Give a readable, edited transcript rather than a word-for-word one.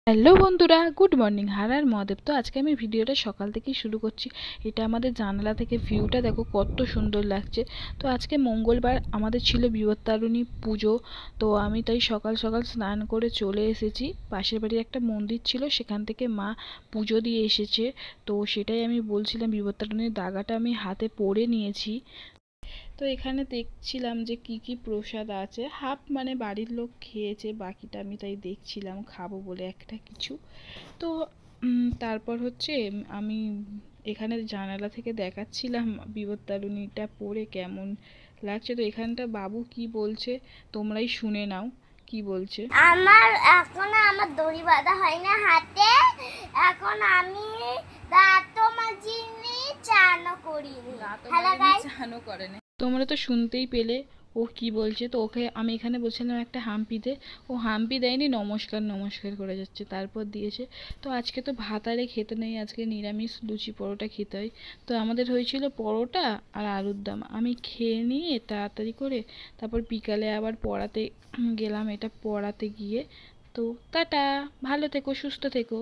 Hello বন্ধুরা, good morning. হার আর মহাদেব। তো আজকে আমি ভিডিওটা সকাল থেকেই শুরু করছি। এটা আমাদের জানালা থেকে ভিউটা দেখো কত সুন্দর লাগছে। তো আজকে মঙ্গলবার, আমাদের ছিল বিপত্তারিণী পুজো। তো আমি তাই সকাল সকাল স্নান করে চলে এসেছি। পাশের বাড়ির একটা মন্দির ছিল, সেখান থেকে মা পুজো দিয়ে এসেছে। তো সেটাই আমি বলছিলাম, বিপত্তারিণীর দাগাটা আমি হাতে পরে নিয়েছি। তো এখানে দেখছিলাম যে কি কি প্রসাদ আছে। হাফ মানে বাড়ির লোক খেয়েছে, বাকিটা আমি তাই দেখছিলাম খাবো বলে একটা কিছু। তো তারপর হচ্ছে আমি এখানে জানালা থেকে দেখাচ্ছিলাম বিপত্তারিণীটা পরে কেমন লাগছে। তো এখানটা বাবু কি বলছে তোমরাই শুনে নাও কি বলছে। আমার দড়ি বাঁধা হয় না হাতে। এখন আমি দাঁতও মাজিনি, চানও করিনি। হ্যালো গাইস, চানও করেনি। তোমরা তো শুনতেই পেলে ও কি বলছে। তো ওকে আমি এখানে বলছিলাম একটা হাম্পি দে, ও হাম্পি দেয়নি, নমস্কার নমস্কার করে যাচ্ছে, তারপর দিয়েছে। তো আজকে তো ভাত আরে খেতে নেই, আজকে নিরামিষ লুচি পরোটা খেতে হয়। তো আমাদের হয়েছিল পরোটা আর আলুর দম। আমি খেয়ে নিয়ে তাড়াতাড়ি করে তারপর বিকালে আবার পড়াতে গেলাম। এটা পড়াতে গিয়ে তো টাটা, ভালো থেকো, সুস্থ থেকো।